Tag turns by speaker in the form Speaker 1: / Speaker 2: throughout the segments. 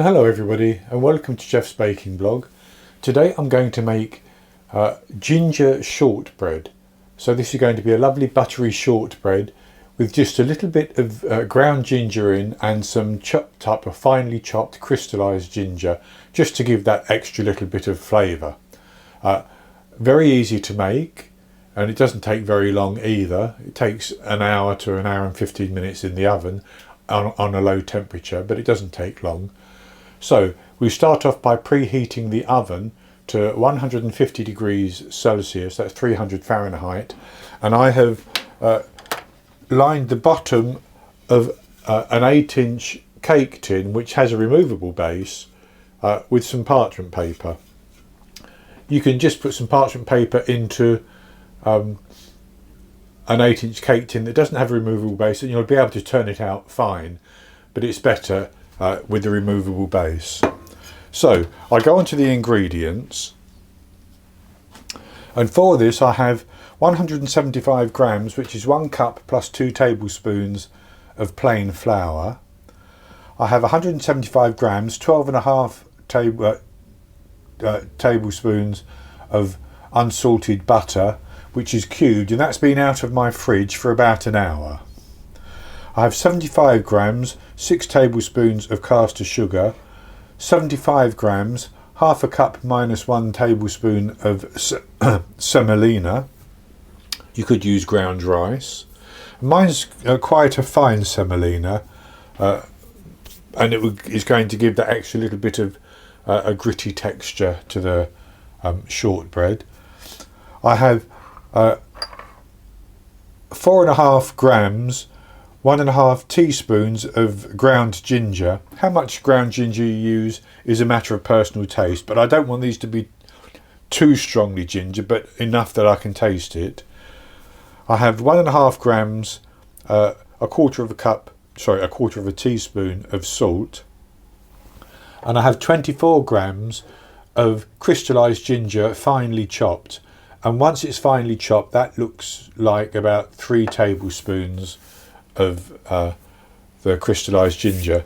Speaker 1: Hello everybody and welcome to Jeff's Baking Blog. Today I'm going to make ginger shortbread. So this is going to be a lovely buttery shortbread with just a little bit of ground ginger in and some chopped up or finely chopped crystallised ginger, just to give that extra little bit of flavour. Very easy to make, and it doesn't take very long either. It takes an hour to an hour and 15 minutes in the oven on a low temperature, but it doesn't take long. So we start off by preheating the oven to 150 degrees Celsius, that's 300 Fahrenheit, and I have lined the bottom of an 8-inch cake tin, which has a removable base, with some parchment paper. You can just put some parchment paper into an 8-inch cake tin that doesn't have a removable base, and you'll be able to turn it out fine, but it's better with the removable base. So I go on to the ingredients, and for this I have 175 grams, which is 1 cup plus 2 tablespoons of plain flour. I have 175 grams, 12.5 tablespoons of unsalted butter, which is cubed, and that's been out of my fridge for about an hour. I have 75 grams, 6 tablespoons of caster sugar, 75 grams, half a cup minus 1 tablespoon of semolina. You could use ground rice. Mine's quite a fine semolina, and it is going to give that extra little bit of a gritty texture to the shortbread. I have 4.5 grams, 1.5 teaspoons of ground ginger. How much ground ginger you use is a matter of personal taste, but I don't want these to be too strongly ginger, but enough that I can taste it. I have 1.5 grams, a quarter of a teaspoon of salt, and I have 24 grams of crystallised ginger, finely chopped. And once it's finely chopped, that looks like about 3 tablespoons of the crystallised ginger.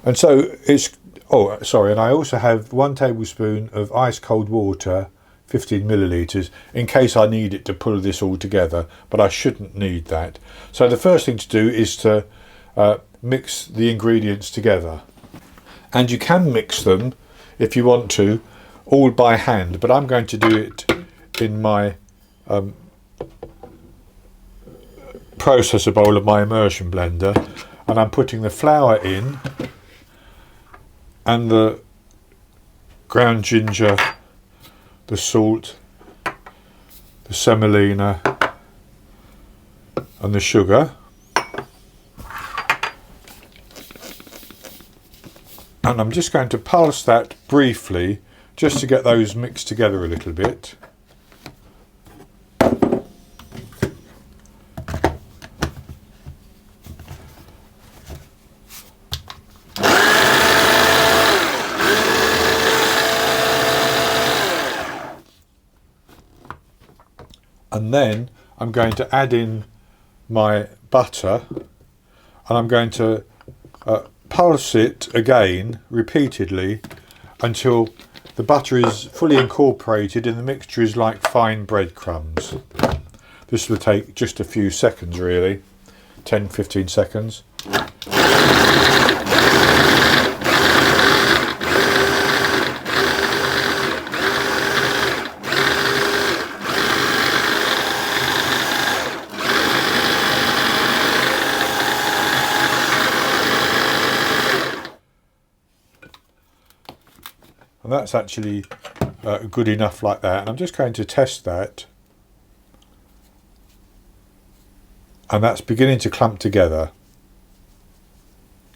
Speaker 1: And so it's, and I also have 1 tablespoon of ice cold water, 15 millilitres, in case I need it to pull this all together, but I shouldn't need that. So the first thing to do is to mix the ingredients together. And you can mix them, if you want to, all by hand, but I'm going to do it in my processor bowl of my immersion blender, and I'm putting the flour in and the ground ginger, the salt, the semolina and the sugar, and I'm just going to pulse that briefly just to get those mixed together a little bit. And then I'm going to add in my butter, and I'm going to pulse it again repeatedly until the butter is fully incorporated and the mixture is like fine breadcrumbs. This will take just a few seconds, really, 10-15 seconds. And that's actually good enough like that. And I'm just going to test that. And that's beginning to clump together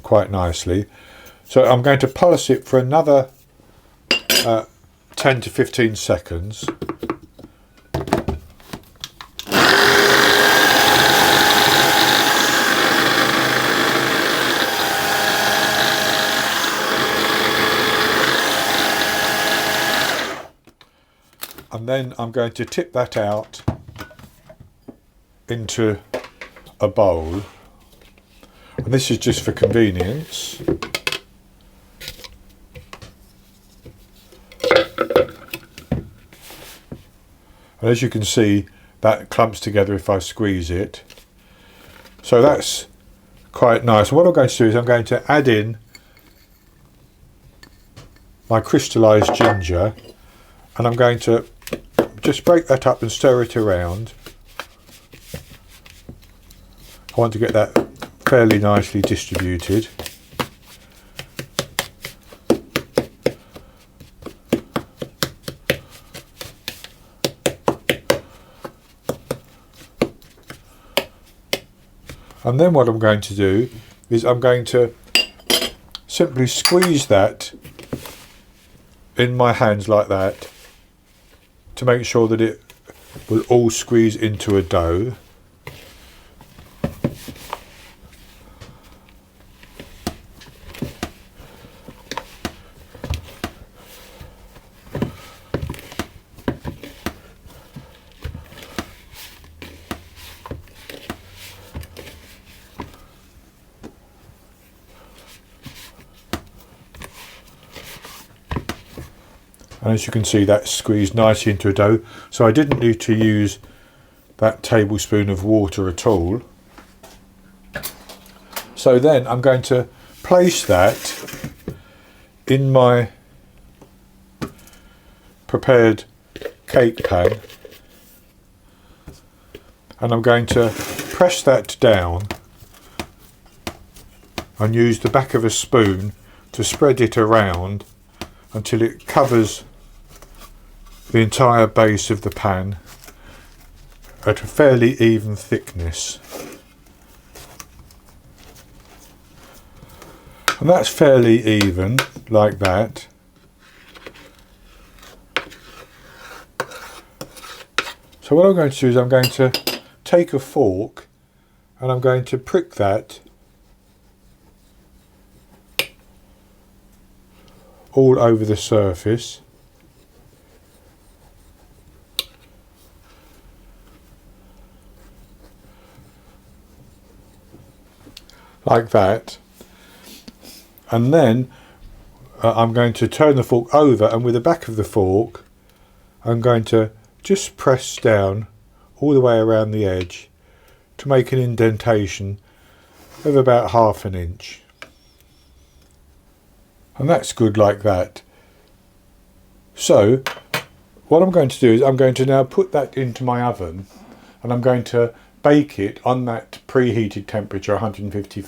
Speaker 1: quite nicely. So I'm going to pulse it for another 10 to 15 seconds. And then I'm going to tip that out into a bowl, and this is just for convenience. And as you can see, that clumps together if I squeeze it. So that's quite nice. What I'm going to do is I'm going to add in my crystallised ginger, and I'm going to just break that up and stir it around. I want to get that fairly nicely distributed. And then what I'm going to do is I'm going to simply squeeze that in my hands like that to make sure that it will all squeeze into a dough. And as you can see, that's squeezed nicely into a dough, so I didn't need to use that tablespoon of water at all. So then I'm going to place that in my prepared cake pan, and I'm going to press that down and use the back of a spoon to spread it around until it covers the entire base of the pan at a fairly even thickness. And that's fairly even, like that. So what I'm going to do is I'm going to take a fork and I'm going to prick that all over the surface. Like that. And then I'm going to turn the fork over, and with the back of the fork I'm going to just press down all the way around the edge to make an indentation of about 1/2 inch. And that's good like that. So what I'm going to do is I'm going to now put that into my oven, and I'm going to bake it on that preheated temperature, 150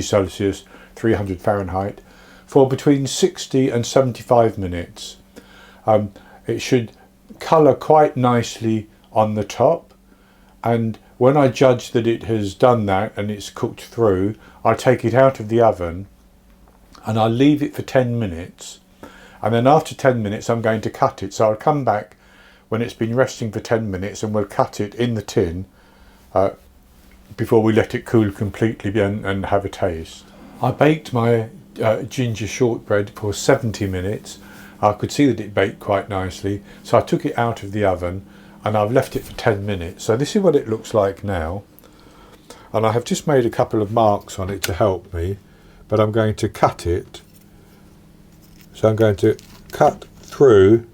Speaker 1: Celsius, 300 Fahrenheit, for between 60 and 75 minutes. It should colour quite nicely on the top, and when I judge that it has done that and it's cooked through, I take it out of the oven and I'll leave it for 10 minutes, and then after 10 minutes I'm going to cut it. So I'll come back when it's been resting for 10 minutes and we'll cut it in the tin before we let it cool completely and have a taste. I baked my ginger shortbread for 70 minutes. I could see that it baked quite nicely, so I took it out of the oven and I've left it for 10 minutes. So this is what it looks like now, and I have just made a couple of marks on it to help me, but I'm going to cut it. So I'm going to cut through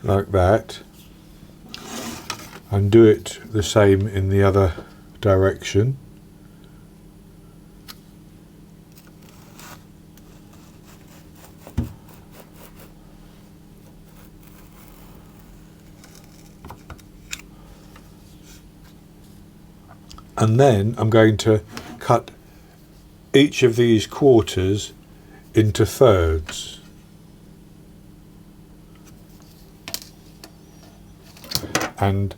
Speaker 1: like that, and do it the same in the other direction. And then I'm going to cut each of these quarters into thirds. And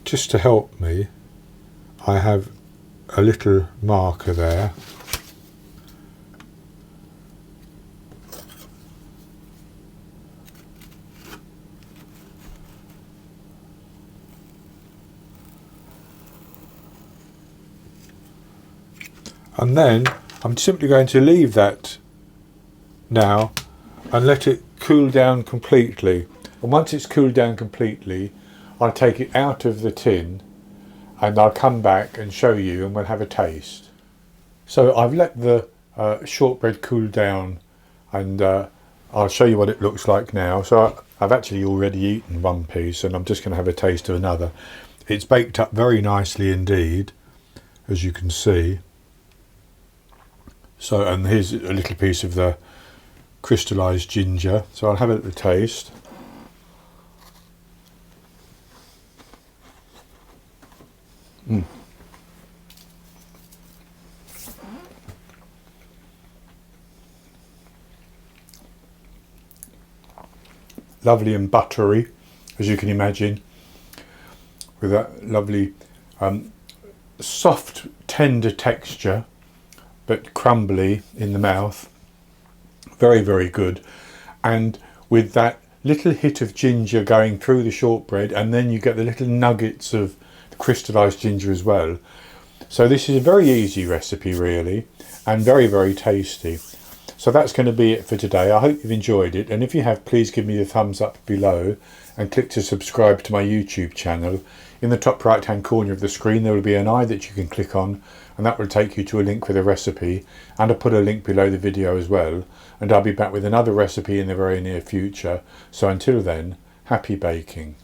Speaker 1: just to help me, I have a little marker there. And then I'm simply going to leave that now and let it cool down completely. And once it's cooled down completely, I'll take it out of the tin and I'll come back and show you and we'll have a taste. So I've let the shortbread cool down, and I'll show you what it looks like now. So I've actually already eaten one piece and I'm just going to have a taste of another. It's baked up very nicely indeed, as you can see. So, and here's a little piece of the crystallised ginger. So I'll have a little taste. Lovely and buttery, as you can imagine, with that lovely soft, tender texture, but crumbly in the mouth. Very, very good. And with that little hit of ginger going through the shortbread, and then you get the little nuggets of crystallised ginger as well. So this is a very easy recipe really, and very, very tasty. So that's going to be it for today. I hope you've enjoyed it, and if you have, please give me the thumbs up below and click to subscribe to my YouTube channel. In the top right hand corner of the screen there will be an eye that you can click on, and that will take you to a link with a recipe, and I'll put a link below the video as well, and I'll be back with another recipe in the very near future. So until then, happy baking.